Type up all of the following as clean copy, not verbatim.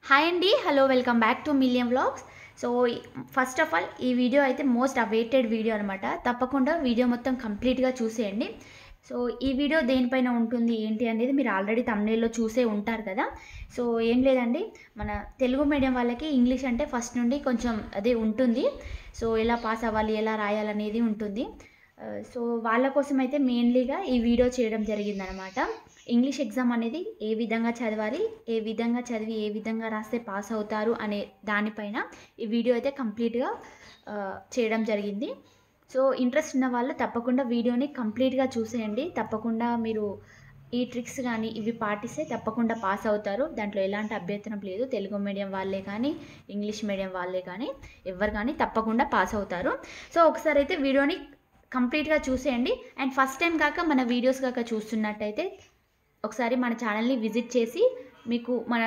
Hi అండి, hello, welcome back to మిలియం vlogs. So first of all ఈ video అయితే most awaited video అనమాట. తప్పకుండా వీడియో మొత్తం కంప్లీట్గా చూసేయండి. సో ఈ వీడియో దేనిపైన ఉంటుంది ఏంటి అనేది మీరు ఆల్రెడీ థంబ్నెయిల్లో చూసే ఉంటారు కదా. సో ఏం లేదండి, మన తెలుగు మీడియం వాళ్ళకి ఇంగ్లీష్ అంటే ఫస్ట్ నుండి కొంచెం అదే ఉంటుంది. సో ఎలా పాస్ అవ్వాలి, ఎలా రాయాలనేది ఉంటుంది. సో వాళ్ళ కోసం అయితే మెయిన్లీగా ఈ వీడియో చేయడం జరిగిందనమాట. ఇంగ్లీష్ ఎగ్జామ్ అనేది ఏ విధంగా చదవాలి, ఏ విధంగా చదివి ఏ విధంగా రాస్తే పాస్ అవుతారు అనే దానిపైన ఈ వీడియో అయితే కంప్లీట్గా చేయడం జరిగింది. సో ఇంట్రెస్ట్ ఉన్న వాళ్ళు తప్పకుండా వీడియోని కంప్లీట్గా చూసేయండి. తప్పకుండా మీరు ఈ ట్రిక్స్ కానీ ఇవి పాటిస్తే తప్పకుండా పాస్ అవుతారు. దాంట్లో ఎలాంటి అభ్యంతరం లేదు. తెలుగు మీడియం వాళ్ళే కానీ ఇంగ్లీష్ మీడియం వాళ్ళే కానీ ఎవరు కానీ తప్పకుండా పాస్ అవుతారు. సో ఒకసారి అయితే వీడియోని కంప్లీట్గా చూసేయండి. అండ్ ఫస్ట్ టైం కాక మన వీడియోస్ కాక చూస్తున్నట్టయితే ఒకసారి మన ఛానల్ని విజిట్ చేసి మీకు మన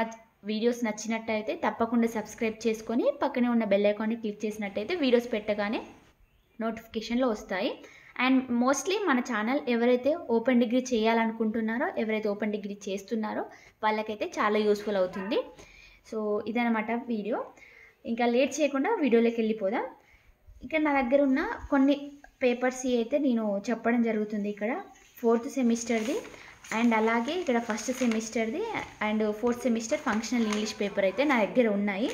వీడియోస్ నచ్చినట్టయితే తప్పకుండా సబ్స్క్రైబ్ చేసుకొని పక్కనే ఉన్న బెల్ ఐకాన్ని క్లిక్ చేసినట్టయితే వీడియోస్ పెట్టగానే నోటిఫికేషన్లో వస్తాయి. అండ్ మోస్ట్లీ మన ఛానల్ ఎవరైతే ఓపెన్ డిగ్రీ చేయాలనుకుంటున్నారో, ఎవరైతే ఓపెన్ డిగ్రీ చేస్తున్నారో వాళ్ళకైతే చాలా యూస్ఫుల్ అవుతుంది. సో ఇదనమాట వీడియో. ఇంకా లేట్ చేయకుండా వీడియోలోకి వెళ్ళిపోదాం. ఇక్కడ నా దగ్గర ఉన్న కొన్ని పేపర్స్ అయితే నేను చెప్పడం జరుగుతుంది. ఇక్కడ 4th సెమిస్టర్ది అండ్ అలాగే ఇక్కడ ఫస్ట్ సెమిస్టర్ది and 4th semester functional English paper అయితే నా దగ్గర ఉన్నాయి.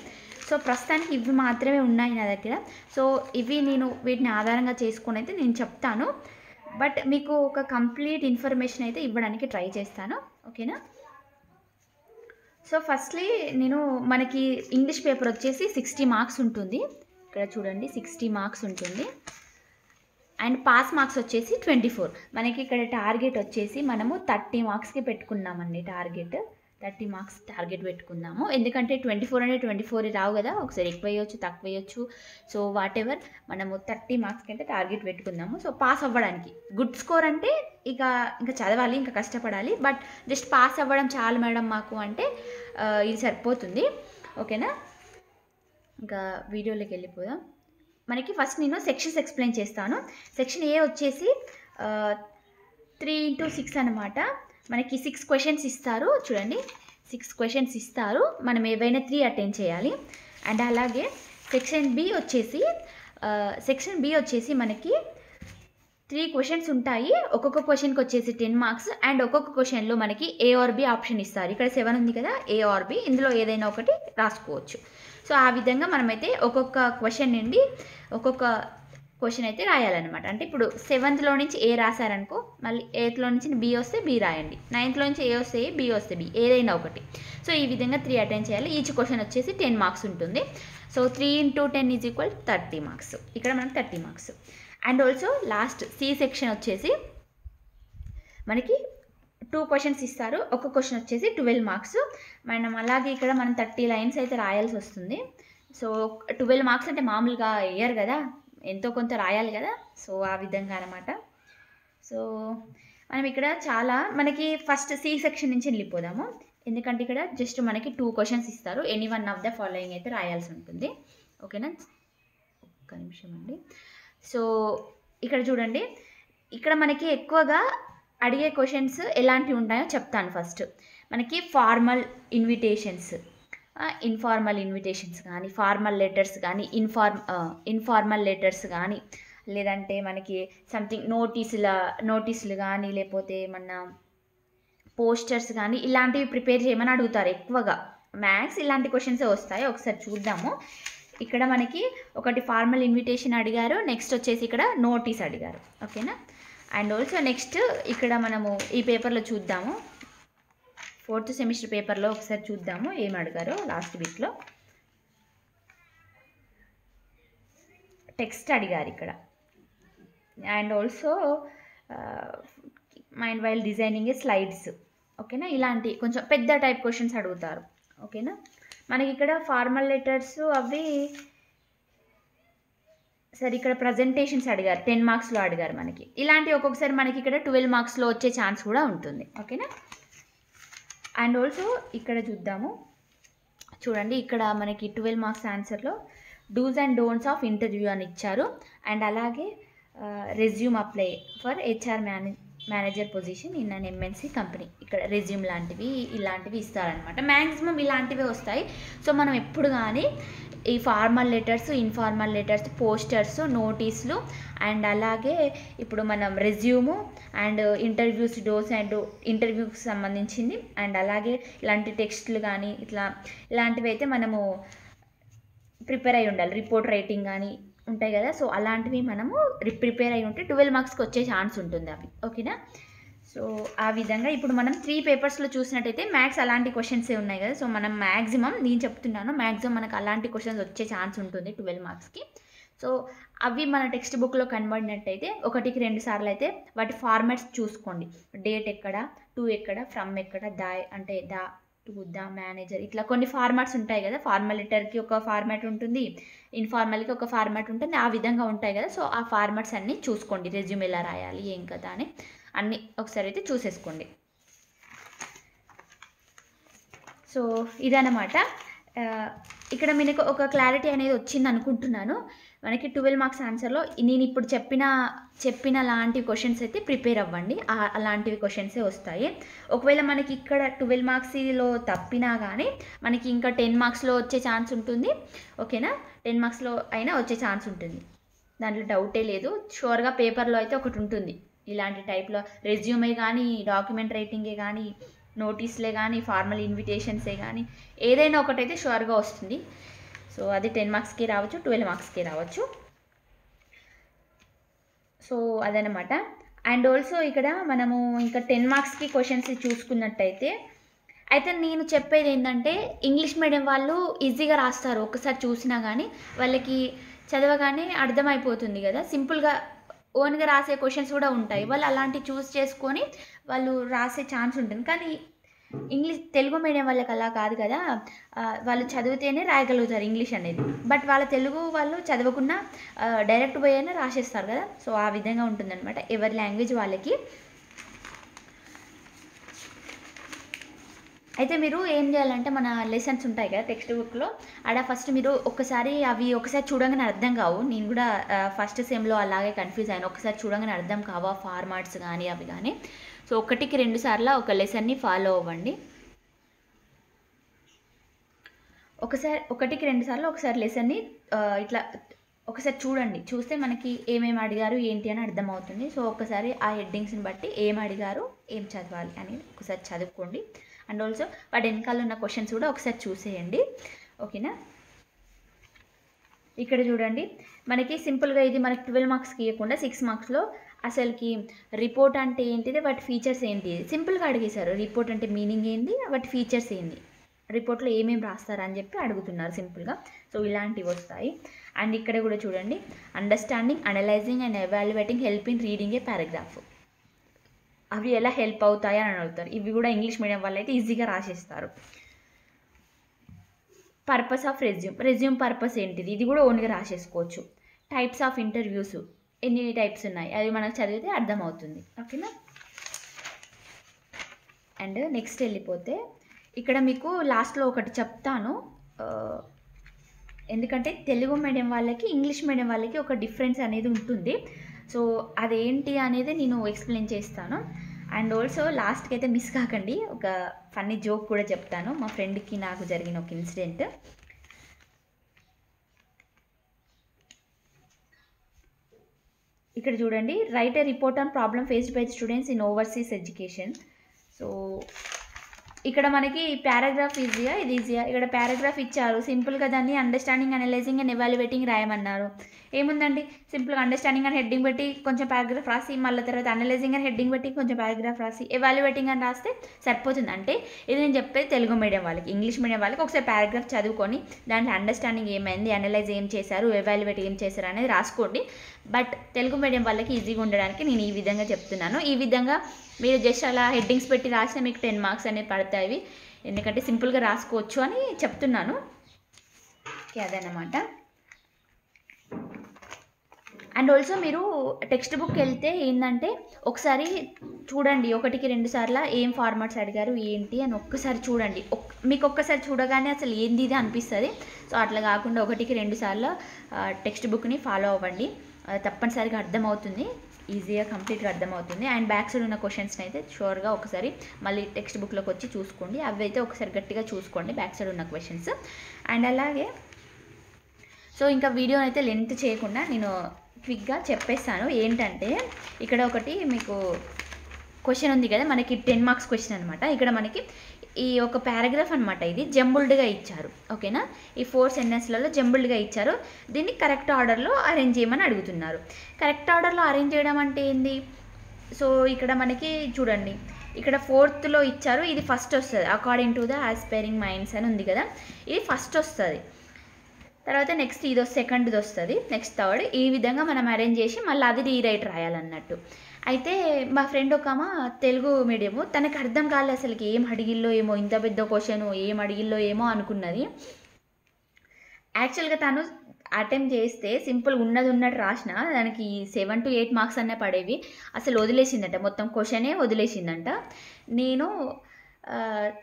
సో ప్రస్తుతానికి ఇవి మాత్రమే ఉన్నాయి నా దగ్గర. సో ఇవి నేను వీటిని ఆధారంగా చేసుకొని అయితే నేను చెప్తాను. బట్ మీకు ఒక కంప్లీట్ ఇన్ఫర్మేషన్ అయితే ఇవ్వడానికి ట్రై చేస్తాను. ఓకేనా? సో ఫస్ట్లీ మనకి ఇంగ్లీష్ పేపర్ వచ్చేసి 60 మార్క్స్ ఉంటుంది. ఇక్కడ చూడండి 60 మార్క్స్ ఉంటుంది. అండ్ పాస్ మార్క్స్ వచ్చేసి 24. మనకి ఇక్కడ టార్గెట్ వచ్చేసి మనము 30 మార్క్స్కి పెట్టుకున్నామండి. 30 మార్క్స్ టార్గెట్ పెట్టుకున్నాము. ఎందుకంటే 24 అంటే 24 రావు కదా, ఒకసారి ఎక్కువ వేయచ్చు, తక్కువ వేయచ్చు. సో వాట్ ఎవర్ మనము 30 మార్క్స్కి అయితే టార్గెట్ పెట్టుకున్నాము. సో పాస్ అవ్వడానికి గుడ్ స్కోర్ అంటే ఇంకా చదవాలి, ఇంకా కష్టపడాలి. బట్ జస్ట్ పాస్ అవ్వడం చాలు మేడం మాకు అంటే ఇది సరిపోతుంది. ఓకేనా? ఇంకా వీడియోలోకి వెళ్ళిపోదాం. మనకి ఫస్ట్ నేను సెక్షన్స్ ఎక్స్ప్లెయిన్ చేస్తాను. సెక్షన్ ఏ వచ్చేసి 3x6 అనమాట. మనకి 6 క్వశ్చన్స్ ఇస్తారు. చూడండి 6 క్వశ్చన్స్ ఇస్తారు. మనం ఏవైనా 3 అటెండ్ చేయాలి. అండ్ అలాగే సెక్షన్ బి వచ్చేసి మనకి 3 క్వశ్చన్స్ ఉంటాయి. ఒక్కొక్క క్వశ్చన్కి వచ్చేసి 10 మార్క్స్. అండ్ ఒక్కొక్క క్వశ్చన్లో మనకి ఏ ఆర్ బి ఆప్షన్ ఇస్తారు. ఇక్కడ 7 ఉంది కదా, ఏ ఆర్ బి, ఇందులో ఏదైనా ఒకటి రాసుకోవచ్చు. సో ఆ విధంగా మనమైతే ఒక్కొక్క క్వశ్చన్ నుండి ఒక్కొక్క క్వశ్చన్ అయితే రాయాలన్నమాట. అంటే ఇప్పుడు 7th నుంచి ఏ రాశారనుకో, మళ్ళీ 8th నుంచి బి వస్తే బి రాయండి, 9th నుంచి ఏ వస్తే ఏ, బి వస్తే బి, ఏదైనా ఒకటి. సో ఈ విధంగా 3 అటెండ్ చేయాలి. ఈచ్ క్వశ్చన్ వచ్చేసి 10 మార్క్స్ ఉంటుంది. So 3 × 10 = 30 marks. ఇక్కడ మనకి 30 marks. And also last c section వచ్చేసి మనకి 2 క్వశ్చన్స్ ఇస్తారు. ఒక క్వశ్చన్ వచ్చేసి 12 మార్క్స్. మనం అలాగే ఇక్కడ మనం 30 లైన్స్ అయితే రాయాల్సి వస్తుంది. సో 12 మార్క్స్ అంటే మామూలుగా వేయరు కదా, ఎంతో కొంత రాయాలి కదా. సో ఆ విధంగా అనమాట. సో మనం ఇక్కడ మనకి ఫస్ట్ సి సెక్షన్ నుంచి వెళ్ళిపోదాము. ఎందుకంటే ఇక్కడ జస్ట్ మనకి 2 క్వశ్చన్స్ ఇస్తారు. Any one of the following అయితే రాయాల్సి ఉంటుంది. ఓకేనా? ఒక్క నిమిషం అండి. సో ఇక్కడ చూడండి, ఇక్కడ మనకి ఎక్కువగా అడిగే క్వశ్చన్స్ ఎలాంటివి ఉంటాయో చెప్తాను. ఫస్ట్ మనకి ఫార్మల్ ఇన్విటేషన్స్, ఇన్ఫార్మల్ ఇన్విటేషన్స్ కానీ, ఫార్మల్ లెటర్స్ కానీ, ఇన్ఫార్మల్ లెటర్స్ కానీ, లేదంటే మనకి సంథింగ్ నోటీసులు కానీ, లేకపోతే ఏమన్నా పోస్టర్స్ కానీ ఇలాంటివి ప్రిపేర్ చేయమని అడుగుతారు ఎక్కువగా. మ్యాథ్స్ ఇలాంటి క్వశ్చన్సే వస్తాయి. ఒకసారి చూద్దాము. ఇక్కడ మనకి ఒకటి ఫార్మల్ ఇన్విటేషన్ అడిగారు, నెక్స్ట్ వచ్చేసి ఇక్కడ నోటీస్ అడిగారు. ఓకేనా? అండ్ ఆల్సో నెక్స్ట్ ఇక్కడ మనము ఈ పేపర్లో చూద్దాము. 4th సెమిస్టర్ పేపర్లో ఒకసారి చూద్దాము ఏం అడిగారో. లాస్ట్ వీక్లో టెక్స్ట్ అడిగారు ఇక్కడ. And also mind while designing slides. ఓకేనా? ఇలాంటి కొంచెం పెద్ద టైప్ క్వశ్చన్స్ అడుగుతారు. ఓకేనా? మనకి ఇక్కడ ఫార్మల్ లెటర్స్ అవి సరే ఇక్కడ ప్రజెంటేషన్స్ అడిగారు, 10 మార్క్స్లో అడిగారు మనకి. ఇలాంటి ఒక్కొక్కసారి మనకి ఇక్కడ 12 మార్క్స్లో వచ్చే ఛాన్స్ కూడా ఉంటుంది. ఓకేనా? అండ్ ఆల్సో ఇక్కడ చూద్దాము. చూడండి ఇక్కడ మనకి 12 మార్క్స్ ఆన్సర్లో dos and don'ts of interview అని ఇచ్చారు. అండ్ అలాగే resume apply for manager position in an MNC company. ఇక్కడ రెజ్యూమ్ లాంటివి ఇలాంటివి ఇస్తారనమాట. మ్యాక్సిమం ఇలాంటివే వస్తాయి. సో మనం ఎప్పుడు కానీ ఈ formal letters, informal letters, posters, నోటీసులు అండ్ అలాగే ఇప్పుడు మనం resume and interviews, dose and ఇంటర్వ్యూకి సంబంధించింది అండ్ అలాగే ఇలాంటి టెక్స్ట్లు కానీ ఇలాంటివి అయితే మనము ప్రిపేర్ అయి ఉండాలి. రిపోర్ట్ రైటింగ్ కానీ ఉంటాయి కదా, సో అలాంటివి మనము ప్రిపేర్ అయి ఉంటే 12 మార్క్స్కి వచ్చే ఛాన్స్ ఉంటుంది అవి. ఓకేనా? సో ఆ విధంగా ఇప్పుడు మనం 3 పేపర్స్లో చూసినట్టయితే మ్యాథ్స్ అలాంటి క్వశ్చన్సే ఉన్నాయి కదా. సో మనం మ్యాక్సిమం నేను చెప్తున్నాను మ్యాక్సిమం మనకు అలాంటి క్వశ్చన్స్ వచ్చే ఛాన్స్ ఉంటుంది 12 మార్క్స్కి. సో అవి మన టెక్స్ట్ బుక్లో కనబడినట్టయితే 1కి 2 సార్లు అయితే వాటి ఫార్మాట్స్ చూసుకోండి. డేట్ ఎక్కడ, టు ఎక్కడ, ఫ్రమ్ ఎక్కడ, దా అంటే దా, టు, ద, మేనేజర్, ఇట్లా కొన్ని ఫార్మాట్స్ ఉంటాయి కదా. ఫార్మల్ లెటర్కి ఒక ఫార్మాట్ ఉంటుంది, ఇన్ఫార్మల్కి ఒక ఫార్మాట్ ఉంటుంది, ఆ విధంగా ఉంటాయి కదా. సో ఆ ఫార్మాట్స్ అన్నీ చూసుకోండి. రెజ్యూమ్ ఎలా రాయాలి, ఏం కదా అని అన్నీ ఒకసారి అయితే చూసేసుకోండి. సో ఇదన్నమాట. ఇక్కడ మీకు ఒక క్లారిటీ అనేది వచ్చింది అనుకుంటున్నాను. మనకి 12 మార్క్స్ ఆన్సర్లో నేను ఇప్పుడు చెప్పిన లాంటి క్వశ్చన్స్ అయితే ప్రిపేర్ అవ్వండి. అలాంటివి క్వశ్చన్సే వస్తాయి. ఒకవేళ మనకి ఇక్కడ 12 మార్క్స్లో తప్పినా కానీ మనకి ఇంకా 10 మార్క్స్లో వచ్చే ఛాన్స్ ఉంటుంది. ఓకేనా? 10 మార్క్స్లో అయినా వచ్చే ఛాన్స్ ఉంటుంది, దాంట్లో డౌటే లేదు. షూర్గా పేపర్లో అయితే ఒకటి ఉంటుంది ఇలాంటి టైప్లో. రెజ్యూమే కానీ, డాక్యుమెంట్ రైటింగే కానీ, నోటీస్లే కానీ, ఫార్మల్ ఇన్విటేషన్సే కానీ ఏదైనా ఒకటైతే షూర్గా వస్తుంది. సో అది 10 మార్క్స్కి రావచ్చు, 12 మార్క్స్కి రావచ్చు. సో అదనమాట. అండ్ ఆల్సో ఇక్కడ మనము ఇంకా 10 మార్క్స్కి క్వశ్చన్స్ చూసుకున్నట్టయితే అయితే నేను చెప్పేది ఏంటంటే ఇంగ్లీష్ మీడియం వాళ్ళు ఈజీగా రాస్తారు. ఒకసారి చూసినా కానీ వాళ్ళకి చదవగానే అర్థమైపోతుంది కదా. సింపుల్గా ఓన్గా రాసే క్వశ్చన్స్ కూడా ఉంటాయి. వాళ్ళు అలాంటివి చూస్ చేసుకొని వాళ్ళు రాసే ఛాన్స్ ఉంటుంది. కానీ తెలుగు మీడియం వాళ్ళకి అలా కాదు కదా. వాళ్ళు చదివితేనే రాయగలుగుతారు ఇంగ్లీష్ అనేది. బట్ వాళ్ళ తెలుగు వాళ్ళు చదవకుండా డైరెక్ట్ పోయినా రాసేస్తారు కదా. సో ఆ విధంగా ఉంటుందన్నమాట ఎవరి లాంగ్వేజ్ వాళ్ళకి. అయితే మీరు ఏం చేయాలంటే మన లెసన్స్ ఉంటాయి కదా టెక్స్ట్ బుక్లో, ఆడ ఫస్ట్ మీరు ఒకసారి చూడగానే అర్థం కావు. నేను కూడా ఫస్ట్ సెమ్లో అలాగే కన్ఫ్యూజ్ అయ్యాను. ఒకసారి చూడగానే అర్థం కావు ఆ ఫార్మాట్స్ కానీ అవి కానీ. సో 1కి 2 సార్లు ఒక లెసన్ని ఫాలో అవ్వండి. 1కి 2 సార్లు ఒకసారి లెసన్ని ఇట్లా ఒకసారి చూడండి. చూస్తే మనకి ఏమేమి అడిగారు ఏంటి అని అర్థమవుతుంది. సో ఒకసారి ఆ హెడ్డింగ్స్ని బట్టి ఏం అడిగారు, ఏం చదవాలి అనేది ఒకసారి చదువుకోండి. అండ్ ఆల్సో వాటి వెనకాల ఉన్న క్వశ్చన్స్ కూడా ఒకసారి చూసేయండి. ఓకేనా? ఇక్కడ చూడండి, మనకి సింపుల్గా ఇది మనకి 12 మార్క్స్కి ఇవ్వకుండా 6 మార్క్స్లో అసలుకి రిపోర్ట్ అంటే ఏంటిది, వాటి ఫీచర్స్ ఏంటి సింపుల్గా అడిగేశారు. రిపోర్ట్ అంటే మీనింగ్ ఏంటి, వాటి ఫీచర్స్ ఏంటి, రిపోర్ట్లో ఏమేమి రాస్తారని చెప్పి అడుగుతున్నారు సింపుల్గా. సో ఇలాంటివి వస్తాయి. అండ్ ఇక్కడ కూడా చూడండి, understanding, analysing and evaluating help in reading A paragraph. అవి ఎలా హెల్ప్ అవుతాయి అని అడుగుతారు. ఇవి కూడా ఇంగ్లీష్ మీడియం వాళ్ళు అయితే ఈజీగా రాసేస్తారు. పర్పస్ ఆఫ్ రెజ్యూమ్ పర్పస్ ఏంటిది, ఇది కూడా ఓన్గా రాసేసుకోవచ్చు. టైప్స్ ఆఫ్ ఇంటర్వ్యూస్, ఎన్ని టైప్స్ ఉన్నాయి అవి మనకు చదివితే అర్థమవుతుంది. ఓకేనా? అండ్ నెక్స్ట్ వెళ్ళిపోతే ఇక్కడ మీకు లాస్ట్లో ఒకటి చెప్తాను. ఎందుకంటే తెలుగు మీడియం వాళ్ళకి ఇంగ్లీష్ మీడియం వాళ్ళకి ఒక డిఫరెన్స్ అనేది ఉంటుంది. సో అదేంటి అనేది నేను ఎక్స్ప్లెయిన్ చేస్తాను. అండ్ ఆల్సో లాస్ట్కి అయితే మిస్ కాకండి, ఒక ఫన్నీ జోక్ కూడా చెప్తాను. మా ఫ్రెండ్కి నాకు జరిగిన ఒక ఇన్సిడెంట్. ఇక్కడ చూడండి, right A report on problem faced by students in overseas education. So ఇక్కడ మనకి పారాగ్రాఫ్ ఈజీగా, ఇది ఈజీగా. ఇక్కడ పారాగ్రాఫ్ ఇచ్చారు, సింపుల్గా దాన్ని అండర్స్టాండింగ్, అనలైజింగ్ అండ్ ఎవాల్యుయేటింగ్ రాయమన్నారు. ఏముందండి, సింపుల్గా అండర్స్టాండింగ్ అని హెడ్డింగ్ పెట్టి కొంచెం పారాగ్రాఫ్ రాసి, మళ్ళీ తర్వాత అనలైజింగ్ అని హెడ్డింగ్ పెట్టి కొంచెం పారాగ్రాఫ్ రాసి, ఎవాల్యుయేటింగ్ అని రాస్తే సరిపోతుంది. అంటే ఇది నేను చెప్పేది తెలుగు మీడియం వాళ్ళకి. ఇంగ్లీష్ మీడియం వాళ్ళకి ఒకసారి పారాగ్రాఫ్ చదువుకొని దాంట్లో అండర్స్టాండింగ్ ఏమైంది, అనలైజ్ ఏం చేశారు, ఎవాల్యుయేట్ ఏం చేశారు అనేది రాసుకోండి. బట్ తెలుగు మీడియం వాళ్ళకి ఈజీగా ఉండడానికి నేను ఈ విధంగా చెప్తున్నాను. ఈ విధంగా మీరు జస్ట్ అలా హెడ్డింగ్స్ పెట్టి రాసినా మీకు 10 మార్క్స్ అనేవి పడతాయి. ఎందుకంటే సింపుల్గా రాసుకోవచ్చు అని చెప్తున్నాను. ఓకే, అదన్నమాట. అండ్ ఆల్సో మీరు టెక్స్ట్ బుక్ వెళ్తే ఏంటంటే ఒకసారి చూడండి, 1కి 2 సార్లు ఏం ఫార్మాట్స్ అడిగారు ఏంటి అని ఒక్కసారి చూడండి. మీకు ఒక్కసారి చూడగానే అసలు ఏంది ఇది అనిపిస్తుంది. సో అట్లా కాకుండా 1కి 2 సార్లు టెక్స్ట్ బుక్ని ఫాలో అవ్వండి, తప్పనిసరిగా అర్థమవుతుంది. ఈజీగా కంప్లీట్గా అర్థమవుతుంది. అండ్ బ్యాక్ సైడ్ ఉన్న క్వశ్చన్స్ని అయితే షూర్గా ఒకసారి మళ్ళీ టెక్స్ట్ బుక్లోకి వచ్చి చూసుకోండి. అవి అయితే ఒకసారి గట్టిగా చూసుకోండి బ్యాక్ సైడ్ ఉన్న క్వశ్చన్స్. అండ్ అలాగే సో ఇంకా వీడియో అయితే లెంత్ చేయకుండా నేను క్విక్గా చెప్పేస్తాను. ఏంటంటే ఇక్కడ ఒకటి మీకు క్వశ్చన్ ఉంది కదా, మనకి 10 మార్క్స్ క్వశ్చన్ అనమాట. ఇక్కడ మనకి ఈ ఒక పారాగ్రాఫ్ అనమాట, ఇది జంబుల్డ్గా ఇచ్చారు. ఓకేనా, ఈ 4 సెంటెన్స్లలో జంబుల్డ్గా ఇచ్చారు. దీన్ని కరెక్ట్ ఆర్డర్లో అరేంజ్ చేయమని అడుగుతున్నారు. కరెక్ట్ ఆర్డర్లో అరేంజ్ చేయడం అంటే ఏంది? సో ఇక్కడ మనకి చూడండి, ఇక్కడ 4th ఇచ్చారు, ఇది ఫస్ట్ వస్తుంది. According to the aspiring minds అని ఉంది కదా, ఇది ఫస్ట్ వస్తుంది. తర్వాత నెక్స్ట్ ఇది సెకండ్ది వస్తుంది, నెక్స్ట్ థర్డ్. ఈ విధంగా మనం అరేంజ్ చేసి మళ్ళీ అది రీరైట్ రాయాలన్నట్టు. అయితే మా ఫ్రెండ్ ఒక తెలుగు మీడియము, తనకు అర్థం కాలేదు అసలుకి ఏం అడిగిల్లో ఏమో, ఇంత పెద్ద క్వశ్చన్ ఏం అడిగిల్లో ఏమో అనుకున్నది. యాక్చువల్గా తను అటెంప్ట్ చేస్తే సింపుల్ ఉన్నట్టు రాసిన దానికి 7 to 8 మార్క్స్ అన్న పడేవి. అసలు వదిలేసిందంట, మొత్తం క్వశ్చనే వదిలేసిందంట. నేను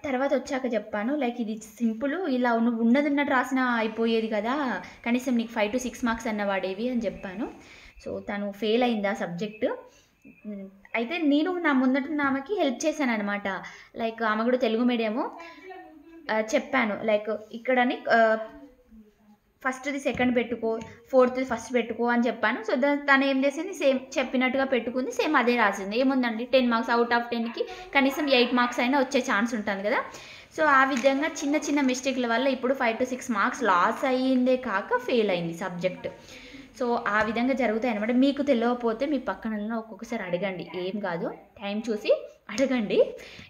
తర్వాత వచ్చాక చెప్పాను, లైక్ ఇది సింపుల్, ఇలా నువ్వు ఉన్నట్టు రాసిన అయిపోయేది కదా, కనీసం నీకు 5 to 6 మార్క్స్ అన్న పడేవి అని చెప్పాను. సో తను ఫెయిల్ అయింది ఆ సబ్జెక్టు. అయితే నేను నా ముందట ఆమెకి హెల్ప్ చేశాను అనమాట. లైక్ ఆమె కూడా తెలుగు మీడియము. చెప్పాను లైక్ ఇక్కడని ఫస్ట్ది సెకండ్ పెట్టుకో, 4th ఫస్ట్ పెట్టుకో అని చెప్పాను. సో తను ఏం చేసింది, సేమ్ చెప్పినట్టుగా పెట్టుకుంది, సేమ్ అదే రాసింది. ఏముందండి, 10 మార్క్స్ అవుట్ ఆఫ్ 10కి కనీసం 8 మార్క్స్ అయినా వచ్చే ఛాన్స్ ఉంటుంది కదా. సో ఆ విధంగా చిన్న చిన్న మిస్టేక్ల వల్ల ఇప్పుడు 5 to 6 మార్క్స్ లాస్ అయ్యిందే కాక ఫెయిల్ అయింది సబ్జెక్ట్. సో ఆ విధంగా జరుగుతాయి అనమాట. మీకు తెలియకపోతే మీ పక్కన ఒక్కొక్కసారి అడగండి, ఏం కాదు, టైం చూసి అడగండి.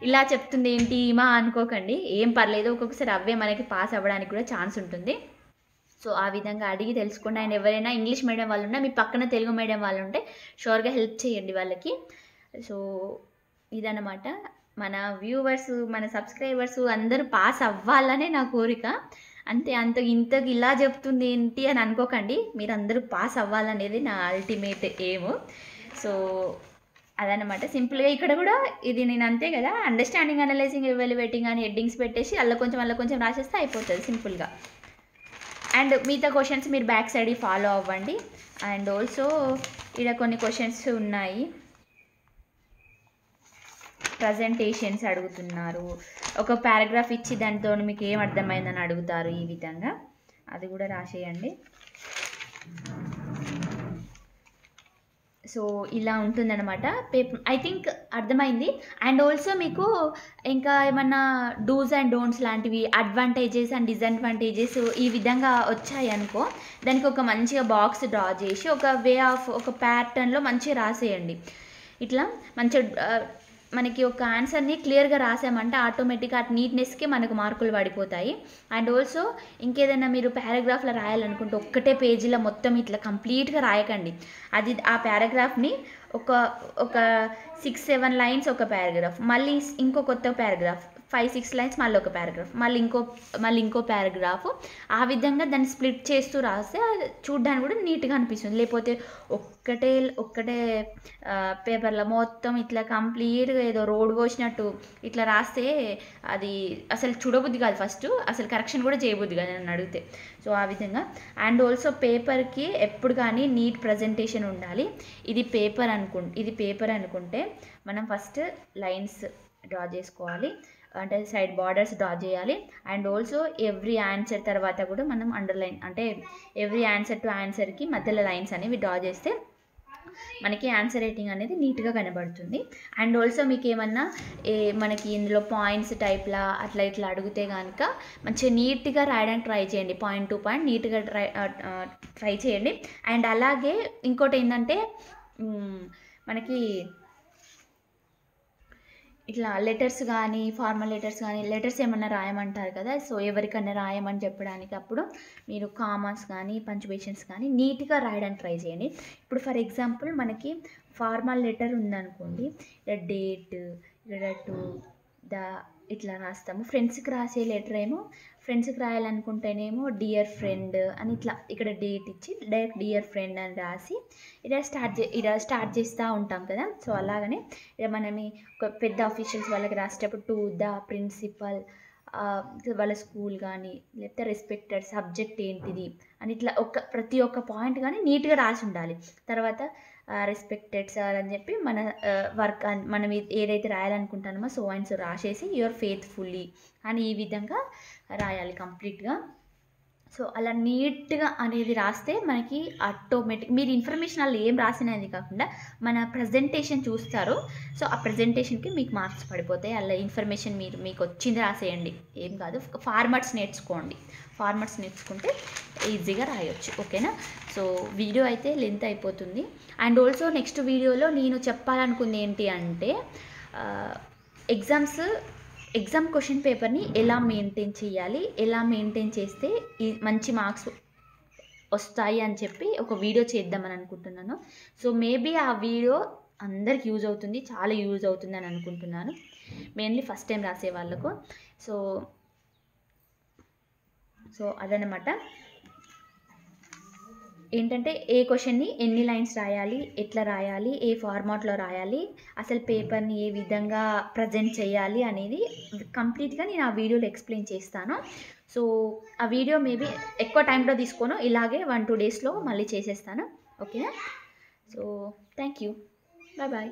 ఇలా చెప్తుంది ఏంటి మా అనుకోకండి, ఏం పర్లేదు, ఒక్కొక్కసారి అవే మనకి పాస్ అవ్వడానికి కూడా ఛాన్స్ ఉంటుంది. సో ఆ విధంగా అడిగి తెలుసుకోండి. అండ్ ఎవరైనా ఇంగ్లీష్ మీడియం వాళ్ళు ఉన్నా, మీ పక్కన తెలుగు మీడియం వాళ్ళు ఉంటే షూర్గా హెల్ప్ చేయండి వాళ్ళకి. సో ఇదన్నమాట, మన వ్యూవర్స్, మన సబ్స్క్రైబర్స్ అందరూ పాస్ అవ్వాలనే నా కోరిక. ఇంతకు ఇలా చెప్తుంది ఏంటి అని అనుకోకండి, మీరందరూ పాస్ అవ్వాలనేది నా అల్టిమేట్ ఎయిమ్. సో అదనమాట సింపుల్గా. ఇక్కడ కూడా ఇది నేను అంతే కదా, అండర్స్టాండింగ్, అనలైజింగ్, ఎవాల్యుయేటింగ్ అని హెడ్డింగ్స్ పెట్టేసి అల్ల కొంచెం రాసేస్తే అయిపోతుంది సింపుల్గా. అండ్ మిగతా క్వశ్చన్స్ మీరు బ్యాక్ సైడ్ ఫాలో అవ్వండి. అండ్ ఆల్సో ఇక్కడ కొన్ని క్వశ్చన్స్ ఉన్నాయి. ప్రజెంటేషన్స్ అడుగుతున్నారు, ఒక పారాగ్రాఫ్ ఇచ్చి దాంతో మీకు ఏం అర్థమైందని అడుగుతారు. ఈ విధంగా అది కూడా రాసేయండి. సో ఇలా ఉంటుందన్నమాట పేపర్. ఐ థింక్ అర్థమైంది. అండ్ ఆల్సో మీకు ఇంకా ఏమన్నా డూస్ అండ్ డోంట్స్ లాంటివి, అడ్వాంటేజెస్ అండ్ డిసడ్వాంటేజెస్ ఈ విధంగా వచ్చాయి అనుకో, దానికి ఒక మంచిగా బాక్స్ డ్రా చేసి ఒక వే ఆఫ్ ఒక ప్యాటర్న్లో మంచిగా రాసేయండి. ఇట్లా మంచిగా మనకి ఒక ఆన్సర్ని క్లియర్గా రాసామంటే ఆటోమేటిక్గా ఆ నీట్నెస్కి మనకు మార్కులు పడిపోతాయి. అండ్ ఆల్సో ఇంకేదైనా మీరు పారాగ్రాఫ్లో రాయాలనుకుంటే ఒక్కటే పేజీలో మొత్తం ఇట్లా కంప్లీట్గా రాయకండి. అది ఆ పారాగ్రాఫ్ని ఒక 6-7 లైన్స్ ఒక పారాగ్రాఫ్, మళ్ళీ ఇంకో కొత్త పారాగ్రాఫ్, 5-6 లైన్స్ మళ్ళీ ఒక పారాగ్రాఫ్, మళ్ళీ ఇంకో పారాగ్రాఫ్, ఆ విధంగా దాన్ని స్ప్లిట్ చేస్తూ రాస్తే చూడ్డానికి కూడా నీట్గా అనిపిస్తుంది. లేకపోతే ఒక్కటే పేపర్లో మొత్తం ఇట్లా కంప్లీట్గా ఏదో రోడ్ పోసినట్టు ఇట్లా రాస్తే అది అసలు చూడబుద్ధి కాదు, ఫస్ట్ అసలు కరెక్షన్ కూడా చేయబుద్ధి కాదు నన్ను అడిగితే. సో ఆ విధంగా. అండ్ ఆల్సో పేపర్కి ఎప్పుడు కానీ నీట్ ప్రజెంటేషన్ ఉండాలి. ఇది పేపర్ అనుకుంటే మనం ఫస్ట్ లైన్స్ డ్రా చేసుకోవాలి, అంటే సైడ్ బార్డర్స్ డ్రా చేయాలి. అండ్ ఆల్సో ఎవ్రీ ఆన్సర్ తర్వాత కూడా మనం అండర్లైన్, అంటే ఎవ్రీ ఆన్సర్ టు ఆన్సర్కి మధ్యలో లైన్స్ అనేవి డ్రా చేస్తే మనకి ఆన్సర్ రైటింగ్ అనేది నీట్గా కనబడుతుంది. అండ్ ఆల్సో మీకు ఏమన్నా మనకి ఇందులో పాయింట్స్ టైప్లా అట్లా ఇట్లా అడిగితే కనుక మంచిగా నీట్గా రాయడానికి ట్రై చేయండి, పాయింట్ టు పాయింట్ నీట్గా ట్రై చేయండి. అండ్ అలాగే ఇంకోటి ఏంటంటే మనకి ఇట్లా లెటర్స్ కానీ, ఫార్మల్ లెటర్స్ కానీ, లెటర్స్ ఏమన్నా రాయమంటారు కదా, సో ఎవరికన్నా రాయమని చెప్పడానికి అప్పుడు మీరు కామాస్ కానీ పంక్చుయేషన్స్ కానీ నీట్గా రాయడానికి ట్రై చేయండి. ఇప్పుడు ఫర్ ఎగ్జాంపుల్ మనకి ఫార్మల్ లెటర్ ఉందనుకోండి, డేట్, ఇక్కడ టు ద ఇట్లా రాస్తాము. ఫ్రెండ్స్కి రాసే లెటర్ ఏమో, ఫ్రెండ్స్కి రాయాలనుకుంటేనేమో డియర్ ఫ్రెండ్ అని ఇట్లా ఇక్కడ డేట్ ఇచ్చి డైరెక్ట్ డియర్ ఫ్రెండ్ అని రాసి ఇలా స్టార్ట్ చేస్తూ ఉంటాం కదా. సో అలాగనే మనం ఒక పెద్ద ఆఫీషియల్స్ వాళ్ళకి రాసేటప్పుడు టు ద ప్రిన్సిపల్, వాళ్ళ స్కూల్ కానీ, లేకపోతే రెస్పెక్టెడ్ సబ్జెక్ట్ ఏంటిది అని ఇట్లా ప్రతి ఒక్క పాయింట్ కానీ నీట్గా రాసి ఉండాలి. తర్వాత రెస్పెక్టెడ్ సార్ అని చెప్పి మన వర్క్ మనం ఏదైతే రాయాలనుకుంటామో సో అండ్ సో రాసేసి యువర్ ఫెయిత్ఫుల్లీ అని ఈ విధంగా రాయాలి కంప్లీట్గా. సో అలా నీట్గా అనేది రాస్తే మనకి ఆటోమేటిక్ మీరు ఇన్ఫర్మేషన్ అలా ఏం రాసినది కాకుండా మన ప్రజెంటేషన్ చూస్తారు. సో ఆ ప్రజెంటేషన్కి మీకు మార్క్స్ పడిపోతాయి. అలా ఇన్ఫర్మేషన్ మీకు వచ్చింది రాసేయండి, ఏం కాదు. ఫార్మాట్స్ నేర్చుకోండి, ఫార్మాట్స్ నేర్చుకుంటే ఈజీగా రాయొచ్చు. ఓకేనా? సో వీడియో అయితే లెంత్ అయిపోతుంది. అండ్ ఆల్సో నెక్స్ట్ వీడియోలో నేను చెప్పాలనుకుంది ఏంటి అంటే ఎగ్జామ్ క్వశ్చన్ పేపర్ని ఎలా మెయింటైన్ చేయాలి, ఎలా మెయింటైన్ చేస్తే ఈ మంచి మార్క్స్ వస్తాయి అని చెప్పి ఒక వీడియో చేద్దామని అనుకుంటున్నాను. సో మేబీ ఆ వీడియో అందరికి యూజ్ అవుతుంది, చాలా యూజ్ అవుతుంది అని అనుకుంటున్నాను, మెయిన్లీ ఫస్ట్ టైం రాసే వాళ్ళకు. సో అదనమాట. ఏంటంటే ఏ క్వశ్చన్ని ఎన్ని లైన్స్ రాయాలి, ఎట్లా రాయాలి, ఏ ఫార్మాట్లో రాయాలి, అసలు పేపర్ని ఏ విధంగా ప్రజెంట్ చేయాలి అనేది కంప్లీట్గా నేను ఆ వీడియోలో ఎక్స్ప్లెయిన్ చేస్తాను. సో ఆ వీడియో మేబీ ఎక్కువ టైంలో తీసుకోను, ఇలాగే 1-2 డేస్లో మళ్ళీ చేసేస్తాను. ఓకేనా? So thank you, bye bye.